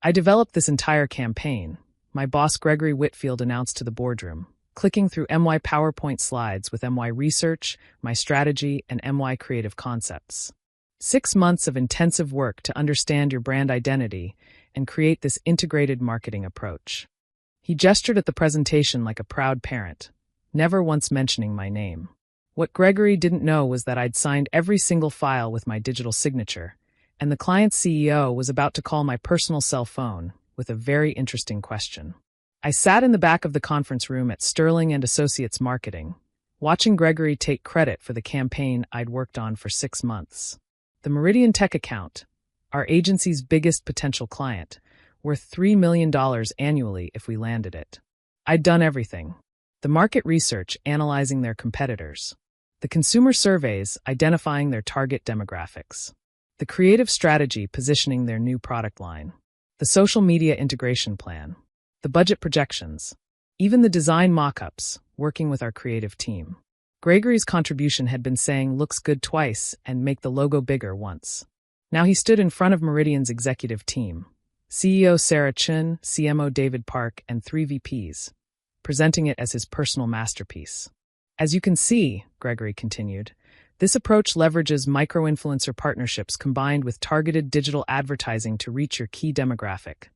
I developed this entire campaign, my boss Gregory Whitfield announced to the boardroom, clicking through MY PowerPoint slides with MY Research, my strategy, and MY Creative Concepts. 6 months of intensive work to understand your brand identity and create this integrated marketing approach. He gestured at the presentation like a proud parent, never once mentioning my name. What Gregory didn't know was that I'd signed every single file with my digital signature, and the client's CEO was about to call my personal cell phone with a very interesting question. I sat in the back of the conference room at Sterling and Associates Marketing, watching Gregory take credit for the campaign I'd worked on for 6 months. The Meridian Tech account, our agency's biggest potential client, worth $3 million annually if we landed it. I'd done everything. The market research analyzing their competitors. The consumer surveys identifying their target demographics. The creative strategy positioning their new product line. The social media integration plan. The budget projections. Even the design mock-ups, working with our creative team. Gregory's contribution had been saying looks good twice and make the logo bigger once. Now he stood in front of Meridian's executive team, CEO Sarah Chun, CMO David Park, and 3 VPs, presenting it as his personal masterpiece. As you can see, Gregory continued, this approach leverages micro-influencer partnerships combined with targeted digital advertising to reach your key demographic.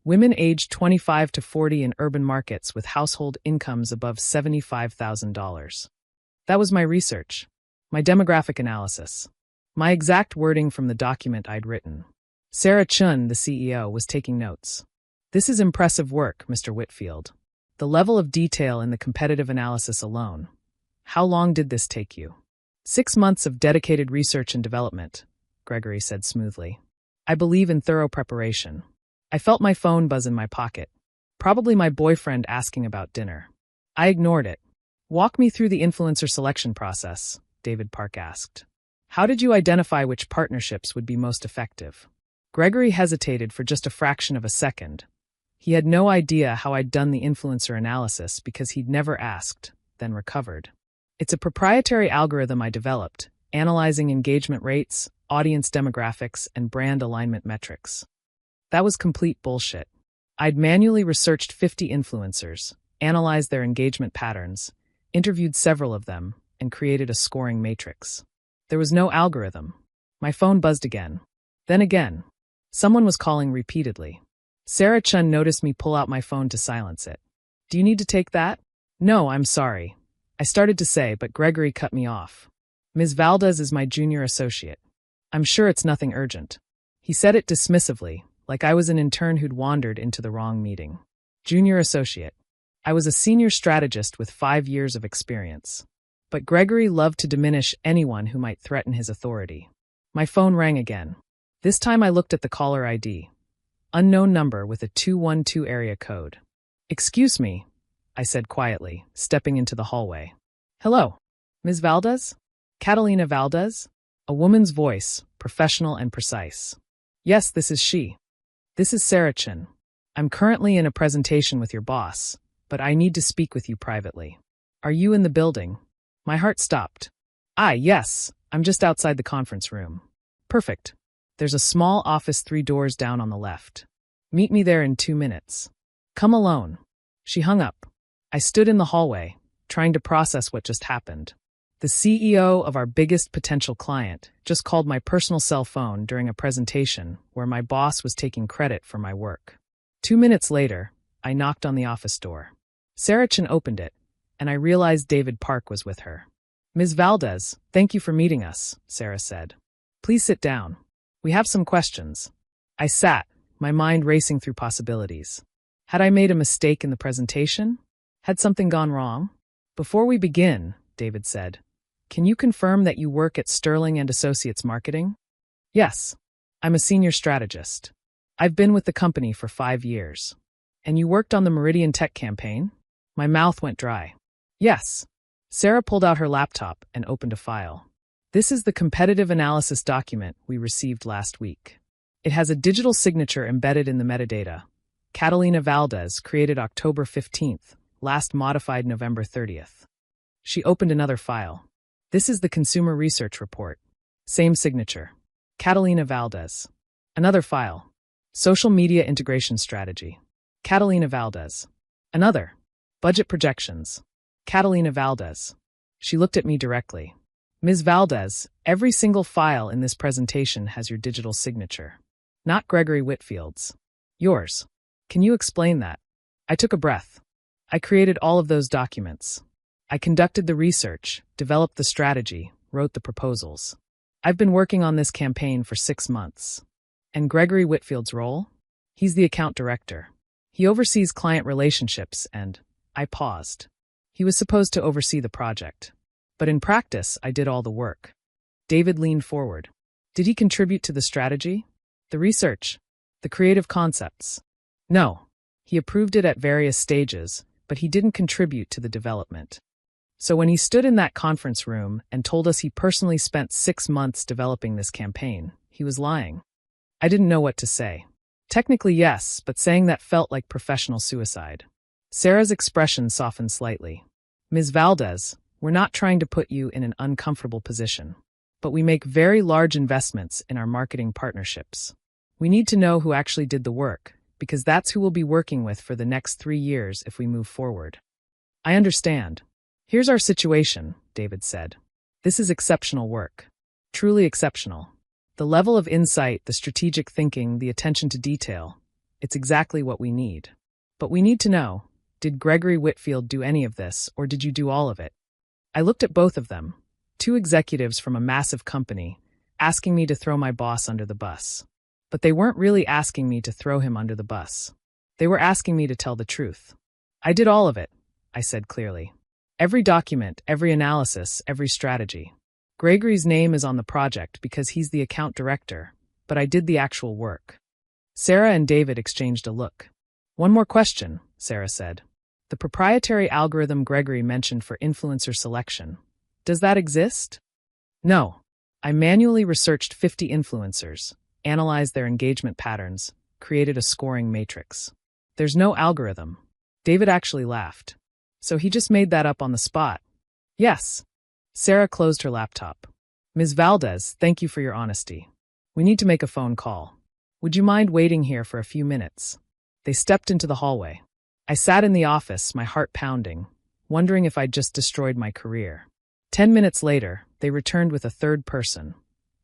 Women aged 25 to 40 in urban markets with household incomes above $75,000. That was my research, my demographic analysis, my exact wording from the document I'd written. Sarah Chun, the CEO, was taking notes. This is impressive work, Mr. Whitfield. The level of detail in the competitive analysis alone. How long did this take you? 6 months of dedicated research and development, Gregory said smoothly. I believe in thorough preparation. I felt my phone buzz in my pocket. Probably my boyfriend asking about dinner. I ignored it. Walk me through the influencer selection process, David Park asked. How did you identify which partnerships would be most effective? Gregory hesitated for just a fraction of a second. He had no idea how I'd done the influencer analysis because he'd never asked, then recovered. It's a proprietary algorithm I developed, analyzing engagement rates, audience demographics, and brand alignment metrics. That was complete bullshit. I'd manually researched 50 influencers, analyzed their engagement patterns, interviewed several of them, and created a scoring matrix. There was no algorithm. My phone buzzed again. Then again. Someone was calling repeatedly. Sarah Chun noticed me pull out my phone to silence it. Do you need to take that? No, I'm sorry. I started to say, but Gregory cut me off. Ms. Valdez is my junior associate. I'm sure it's nothing urgent. He said it dismissively, like I was an intern who'd wandered into the wrong meeting. Junior associate. I was a senior strategist with 5 years of experience. But Gregory loved to diminish anyone who might threaten his authority. My phone rang again. This time I looked at the caller ID. Unknown number with a 212 area code. Excuse me, I said quietly, stepping into the hallway. Hello, Ms. Valdez? Catalina Valdez? A woman's voice, professional and precise. Yes, this is she. This is Sarah Chun. I'm currently in a presentation with your boss, but I need to speak with you privately. Are you in the building? My heart stopped. Yes, I'm just outside the conference room. Perfect. There's a small office 3 doors down on the left. Meet me there in 2 minutes. Come alone. She hung up. I stood in the hallway, trying to process what just happened. The CEO of our biggest potential client just called my personal cell phone during a presentation where my boss was taking credit for my work. 2 minutes later, I knocked on the office door. Sarah Chun opened it, and I realized David Park was with her. Ms. Valdez, thank you for meeting us, Sarah said. Please sit down. We have some questions. I sat, my mind racing through possibilities. Had I made a mistake in the presentation? Had something gone wrong? Before we begin, David said, can you confirm that you work at Sterling and Associates Marketing? Yes. I'm a senior strategist. I've been with the company for 5 years. And you worked on the Meridian Tech campaign? My mouth went dry. Yes. Sarah pulled out her laptop and opened a file. This is the competitive analysis document we received last week. It has a digital signature embedded in the metadata. Catalina Valdez, created October 15th, last modified November 30th. She opened another file. This is the consumer research report. Same signature. Catalina Valdez. Another file. Social media integration strategy. Catalina Valdez. Another. Budget projections. Catalina Valdez. She looked at me directly. Ms. Valdez, every single file in this presentation has your digital signature. Not Gregory Whitfield's. Yours. Can you explain that? I took a breath. I created all of those documents. I conducted the research, developed the strategy, wrote the proposals. I've been working on this campaign for 6 months. And Gregory Whitfield's role? He's the account director. He oversees client relationships and, I paused. He was supposed to oversee the project. But in practice, I did all the work. David leaned forward. Did he contribute to the strategy? The research? The creative concepts? No. He approved it at various stages, but he didn't contribute to the development. So when he stood in that conference room and told us he personally spent 6 months developing this campaign, he was lying. I didn't know what to say. Technically, yes, but saying that felt like professional suicide. Sarah's expression softened slightly. Ms. Valdez, we're not trying to put you in an uncomfortable position, but we make very large investments in our marketing partnerships. We need to know who actually did the work, because that's who we'll be working with for the next 3 years if we move forward. I understand. Here's our situation, David said. This is exceptional work. Truly exceptional. The level of insight, the strategic thinking, the attention to detail, it's exactly what we need. But we need to know, did Gregory Whitfield do any of this, or did you do all of it? I looked at both of them, 2 executives from a massive company, asking me to throw my boss under the bus. But they weren't really asking me to throw him under the bus. They were asking me to tell the truth. I did all of it, I said clearly. Every document, every analysis, every strategy. Gregory's name is on the project because he's the account director, but I did the actual work. Sarah and David exchanged a look. One more question, Sarah said. The proprietary algorithm Gregory mentioned for influencer selection. Does that exist? No. I manually researched 50 influencers, analyzed their engagement patterns, created a scoring matrix. There's no algorithm. David actually laughed. So he just made that up on the spot. Yes. Sarah closed her laptop. Ms. Valdez, thank you for your honesty. We need to make a phone call. Would you mind waiting here for a few minutes? They stepped into the hallway. I sat in the office, my heart pounding, wondering if I'd just destroyed my career. 10 minutes later, they returned with a third person,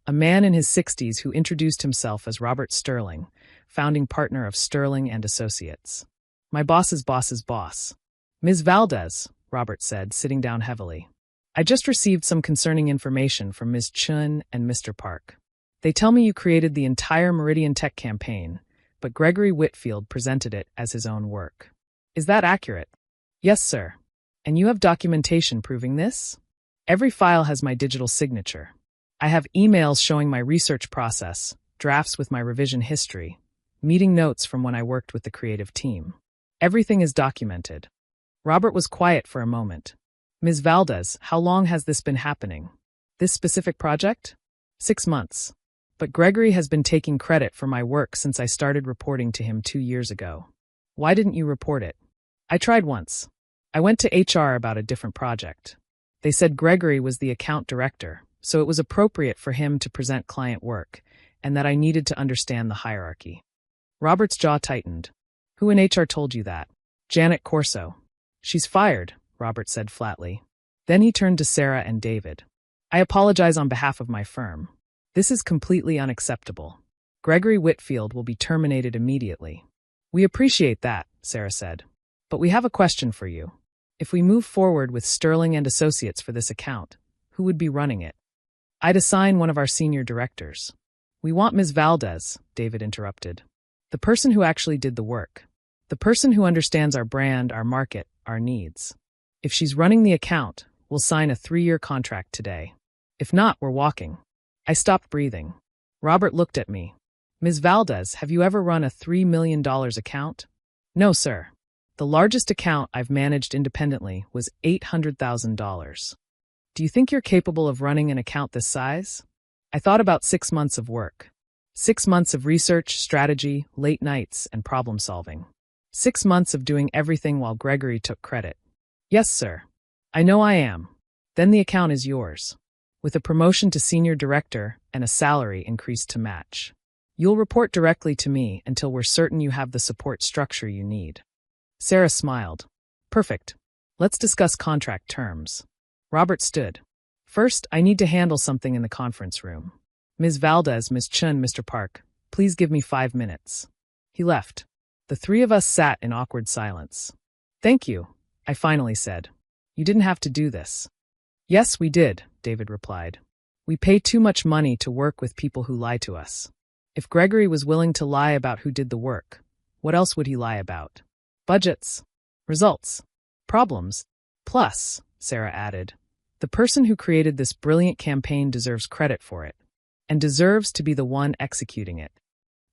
a man in his 60s who introduced himself as Robert Sterling, founding partner of Sterling and Associates. My boss's boss's boss. Ms. Valdez, Robert said, sitting down heavily. I just received some concerning information from Ms. Chun and Mr. Park. They tell me you created the entire Meridian Tech campaign, but Gregory Whitfield presented it as his own work. Is that accurate? Yes, sir. And you have documentation proving this? Every file has my digital signature. I have emails showing my research process, drafts with my revision history, meeting notes from when I worked with the creative team. Everything is documented. Robert was quiet for a moment. Ms. Valdez, how long has this been happening? This specific project? 6 months. But Gregory has been taking credit for my work since I started reporting to him 2 years ago. Why didn't you report it? I tried once. I went to HR about a different project. They said Gregory was the account director, so it was appropriate for him to present client work, and that I needed to understand the hierarchy. Robert's jaw tightened. Who in HR told you that? Janet Corso. She's fired, Robert said flatly. Then he turned to Sarah and David. I apologize on behalf of my firm. This is completely unacceptable. Gregory Whitfield will be terminated immediately. We appreciate that, Sarah said. But we have a question for you. If we move forward with Sterling and Associates for this account, who would be running it? I'd assign one of our senior directors. We want Ms. Valdez, David interrupted. The person who actually did the work. The person who understands our brand, our market, our needs. If she's running the account, we'll sign a 3-year contract today. If not, we're walking. I stopped breathing. Robert looked at me. Ms. Valdez, have you ever run a $3 million account? No, sir. The largest account I've managed independently was $800,000. Do you think you're capable of running an account this size? I thought about 6 months of work. 6 months of research, strategy, late nights, and problem solving. 6 months of doing everything while Gregory took credit. Yes, sir. I know I am. Then the account is yours. With a promotion to senior director and a salary increase to match. You'll report directly to me until we're certain you have the support structure you need. Sarah smiled. Perfect. Let's discuss contract terms. Robert stood. First, I need to handle something in the conference room. Ms. Valdez, Ms. Chun, Mr. Park, please give me 5 minutes. He left. The three of us sat in awkward silence. Thank you, I finally said. You didn't have to do this. Yes, we did, David replied. We pay too much money to work with people who lie to us. If Gregory was willing to lie about who did the work, what else would he lie about? Budgets, results, problems. Plus, Sarah added, the person who created this brilliant campaign deserves credit for it, and deserves to be the one executing it.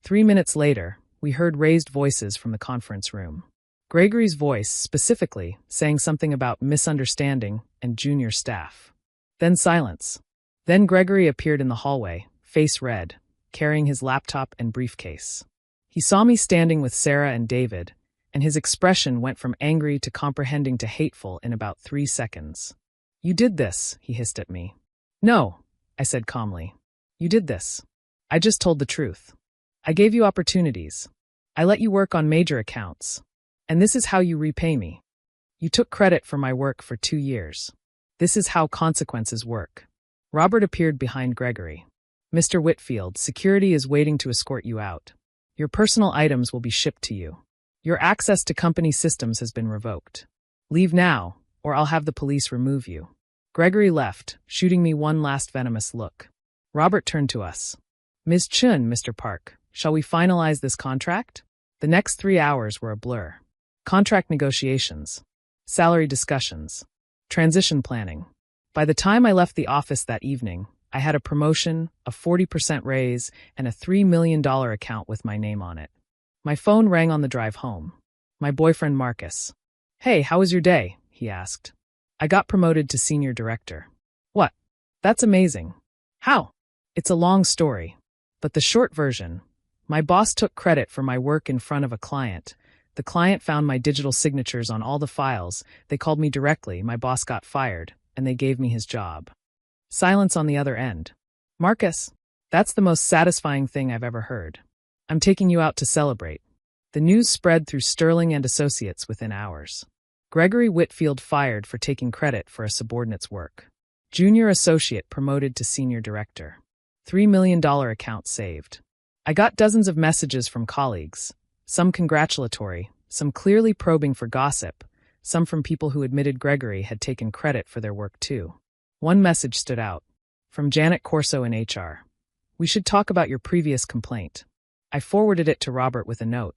3 minutes later, we heard raised voices from the conference room. Gregory's voice, specifically, saying something about misunderstanding and junior staff. Then silence. Then Gregory appeared in the hallway, face red, carrying his laptop and briefcase. He saw me standing with Sarah and David, and his expression went from angry to comprehending to hateful in about 3 seconds. You did this, he hissed at me. No, I said calmly. You did this. I just told the truth. I gave you opportunities. I let you work on major accounts. And this is how you repay me. You took credit for my work for 2 years. This is how consequences work. Robert appeared behind Gregory. Mr. Whitfield, security is waiting to escort you out. Your personal items will be shipped to you. Your access to company systems has been revoked. Leave now, or I'll have the police remove you. Gregory left, shooting me one last venomous look. Robert turned to us. Ms. Chun, Mr. Park, shall we finalize this contract? The next 3 hours were a blur. Contract negotiations, salary discussions, transition planning. By the time I left the office that evening, I had a promotion, a 40% raise, and a $3 million account with my name on it. My phone rang on the drive home. My boyfriend Marcus. Hey, how was your day? He asked. I got promoted to senior director. What? That's amazing. How? It's a long story. But the short version, my boss took credit for my work in front of a client. The client found my digital signatures on all the files. They called me directly. My boss got fired, and they gave me his job. Silence on the other end. Marcus, that's the most satisfying thing I've ever heard. I'm taking you out to celebrate. The news spread through Sterling and Associates within hours. Gregory Whitfield fired for taking credit for a subordinate's work. Junior associate promoted to senior director. $3 million account saved. I got dozens of messages from colleagues, some congratulatory, some clearly probing for gossip, some from people who admitted Gregory had taken credit for their work too. One message stood out. From Janet Corso in HR. We should talk about your previous complaint. I forwarded it to Robert with a note.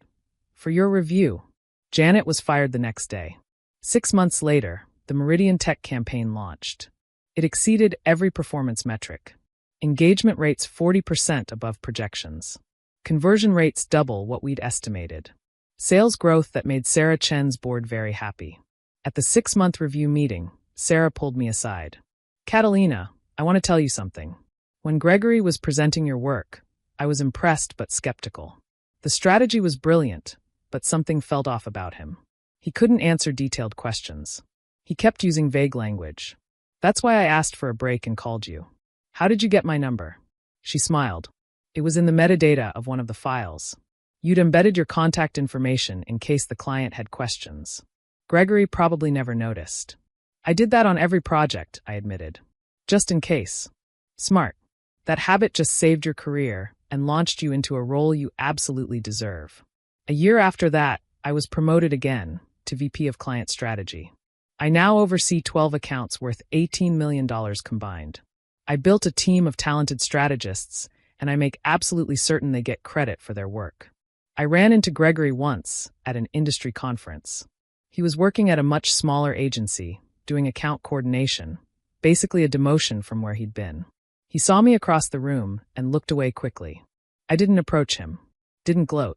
For your review. Janet was fired the next day. 6 months later, the Meridian Tech campaign launched. It exceeded every performance metric. Engagement rates 40% above projections. Conversion rates double what we'd estimated. Sales growth that made Sarah Chen's board very happy. At the 6-month review meeting, Sarah pulled me aside. Catalina, I want to tell you something. When Gregory was presenting your work, I was impressed but skeptical. The strategy was brilliant, but something felt off about him. He couldn't answer detailed questions. He kept using vague language. That's why I asked for a break and called you. How did you get my number? She smiled. It was in the metadata of one of the files. You'd embedded your contact information in case the client had questions. Gregory probably never noticed. I did that on every project, I admitted. Just in case. Smart. That habit just saved your career and launched you into a role you absolutely deserve. A year after that, I was promoted again to VP of Client Strategy. I now oversee 12 accounts worth $18 million combined. I built a team of talented strategists, and I make absolutely certain they get credit for their work. I ran into Gregory once at an industry conference. He was working at a much smaller agency, doing account coordination, basically a demotion from where he'd been. He saw me across the room and looked away quickly. I didn't approach him, didn't gloat,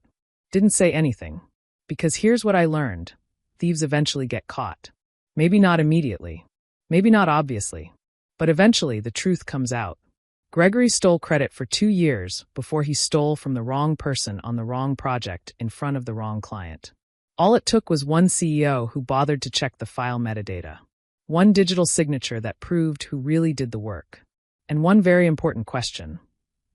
didn't say anything. Because here's what I learned. Thieves eventually get caught. Maybe not immediately, maybe not obviously, but eventually the truth comes out. Gregory stole credit for 2 years before he stole from the wrong person on the wrong project in front of the wrong client. All it took was one CEO who bothered to check the file metadata. One digital signature that proved who really did the work. And one very important question.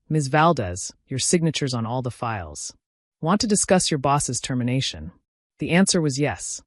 Ms. Valdez, your signature's on all the files. Want to discuss your boss's termination? The answer was yes.